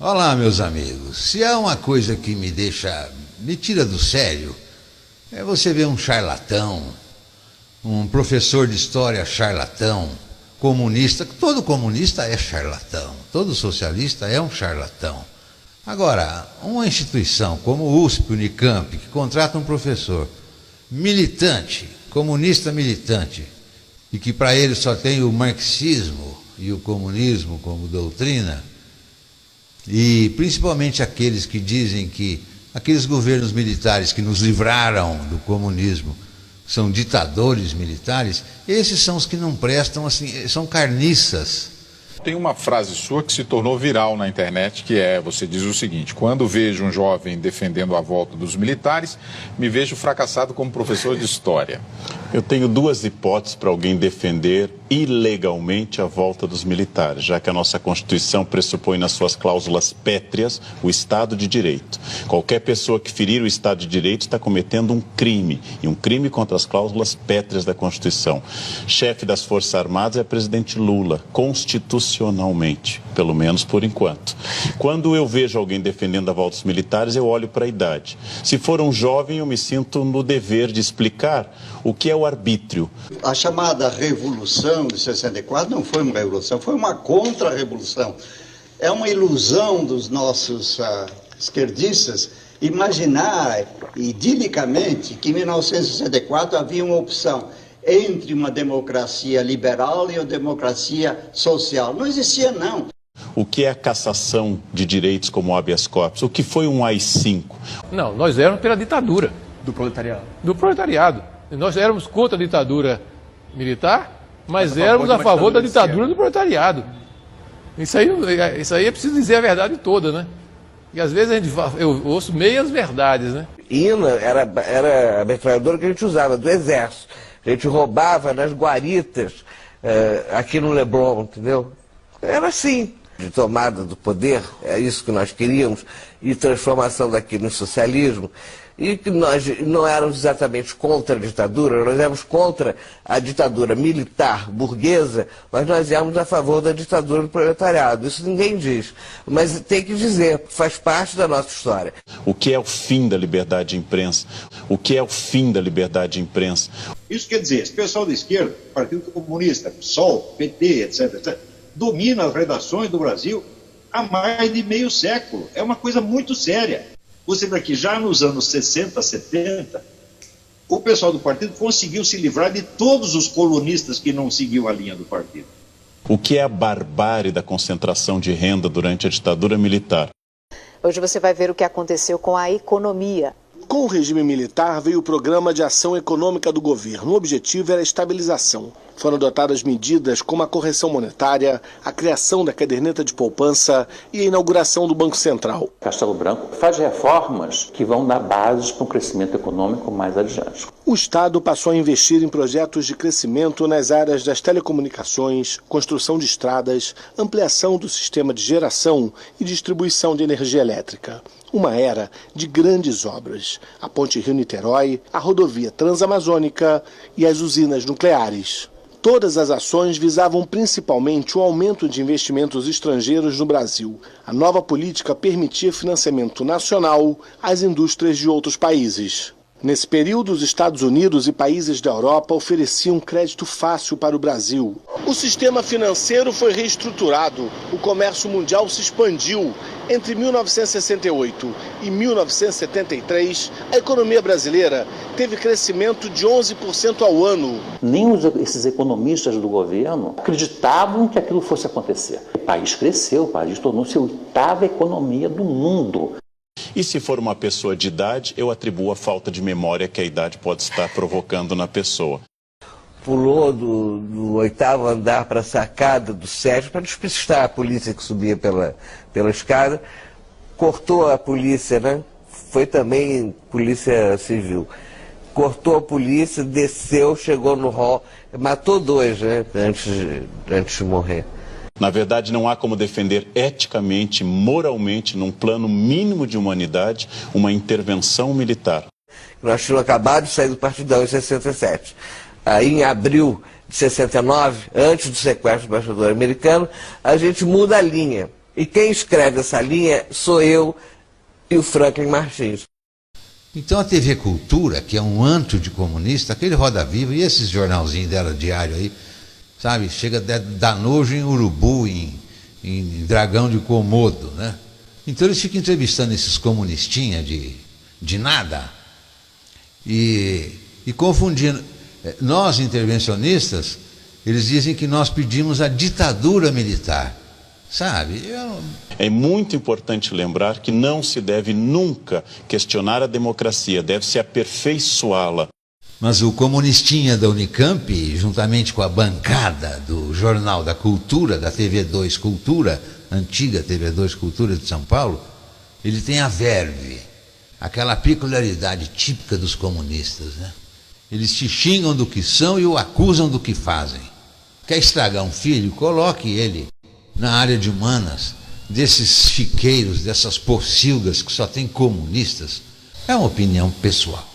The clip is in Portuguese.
Olá, meus amigos. Se há uma coisa que me tira do sério, é você ver um charlatão, um professor de história charlatão, comunista. Todo comunista é charlatão, todo socialista é um charlatão. Agora, uma instituição como o USP, Unicamp, que contrata um professor militante, comunista militante, e que para ele só tem o marxismo e o comunismo como doutrina, e principalmente aqueles que dizem que aqueles governos militares que nos livraram do comunismo são ditadores militares, esses são os que não prestam, assim, são carniças. Tem uma frase sua que se tornou viral na internet, que você diz o seguinte: quando vejo um jovem defendendo a volta dos militares, me vejo fracassado como professor de história. Eu tenho duas hipóteses para alguém defender ilegalmente a volta dos militares, já que a nossa Constituição pressupõe nas suas cláusulas pétreas o Estado de Direito. Qualquer pessoa que ferir o Estado de Direito está cometendo um crime, e um crime contra as cláusulas pétreas da Constituição. Chefe das Forças Armadas é presidente Lula, constitucionalmente, pelo menos por enquanto. Quando eu vejo alguém defendendo a volta dos militares, eu olho para a idade. Se for um jovem, eu me sinto no dever de explicar o que é o arbítrio. A chamada Revolução de 64 não foi uma revolução, foi uma contra-revolução. É uma ilusão dos nossos esquerdistas imaginar idilicamente que em 1964 havia uma opção entre uma democracia liberal e uma democracia social. Não existia, não. O que é a cassação de direitos como habeas corpus? O que foi um AI-5? Não, nós éramos pela ditadura. Do proletariado. Do proletariado. Nós éramos contra a ditadura militar, mas éramos a favor da ditadura do proletariado. Isso aí é preciso dizer a verdade toda, né? E às vezes eu ouço meias verdades, né? INA era a metralhadora que a gente usava, do exército. A gente roubava nas guaritas aqui no Leblon, entendeu? Era assim, de tomada do poder, é isso que nós queríamos, e transformação daquilo em socialismo. E que nós não éramos exatamente contra a ditadura, nós éramos contra a ditadura militar burguesa, mas nós éramos a favor da ditadura do proletariado. Isso ninguém diz, mas tem que dizer, faz parte da nossa história. O que é o fim da liberdade de imprensa? O que é o fim da liberdade de imprensa? Isso quer dizer, esse pessoal da esquerda, Partido Comunista, PSOL, PT, etc., domina as redações do Brasil há mais de meio século. É uma coisa muito séria. Você vê que já nos anos 60, 70, o pessoal do partido conseguiu se livrar de todos os colunistas que não seguiam a linha do partido. O que é a barbárie da concentração de renda durante a ditadura militar? Hoje você vai ver o que aconteceu com a economia. Com o regime militar veio o Programa de Ação Econômica do governo. O objetivo era a estabilização. Foram adotadas medidas como a correção monetária, a criação da caderneta de poupança e a inauguração do Banco Central. Castelo Branco faz reformas que vão dar bases para um crescimento econômico mais adiante. O Estado passou a investir em projetos de crescimento nas áreas das telecomunicações, construção de estradas, ampliação do sistema de geração e distribuição de energia elétrica. Uma era de grandes obras, a Ponte Rio-Niterói, a rodovia Transamazônica e as usinas nucleares. Todas as ações visavam principalmente o aumento de investimentos estrangeiros no Brasil. A nova política permitia financiamento nacional às indústrias de outros países. Nesse período, os Estados Unidos e países da Europa ofereciam crédito fácil para o Brasil. O sistema financeiro foi reestruturado, o comércio mundial se expandiu. Entre 1968 e 1973, a economia brasileira teve crescimento de 11% ao ano. Nem esses economistas do governo acreditavam que aquilo fosse acontecer. O país cresceu, o país tornou-se a 8ª economia do mundo. E se for uma pessoa de idade, eu atribuo a falta de memória que a idade pode estar provocando na pessoa. Pulou do 8º andar para a sacada do 7º para despistar a polícia que subia pela escada. Cortou a polícia, né? Foi também polícia civil. Cortou a polícia, desceu, chegou no hall, matou 2, né? Antes de morrer. Na verdade, não há como defender eticamente, moralmente, num plano mínimo de humanidade, uma intervenção militar. Nós tínhamos acabado de sair do Partidão em 67. Aí, em abril de 69, antes do sequestro do embaixador americano, a gente muda a linha. E quem escreve essa linha sou eu e o Franklin Martins. Então a TV Cultura, que é um antro de comunista, aquele Roda Viva e esses jornalzinhos dela diário aí, sabe, chega a dar nojo em Urubu, em Dragão de Komodo, né? Então eles ficam entrevistando esses comunistinhas de nada e confundindo. Nós, intervencionistas, eles dizem que nós pedimos a ditadura militar, sabe? É muito importante lembrar que não se deve nunca questionar a democracia, deve-se aperfeiçoá-la. Mas o comunistinha da Unicamp, juntamente com a bancada do Jornal da Cultura, da TV2 Cultura, antiga TV2 Cultura de São Paulo, ele tem a verve, aquela peculiaridade típica dos comunistas, né? Eles te xingam do que são e o acusam do que fazem. Quer estragar um filho? Coloque ele na área de humanas, desses chiqueiros, dessas pocilgas que só tem comunistas. É uma opinião pessoal.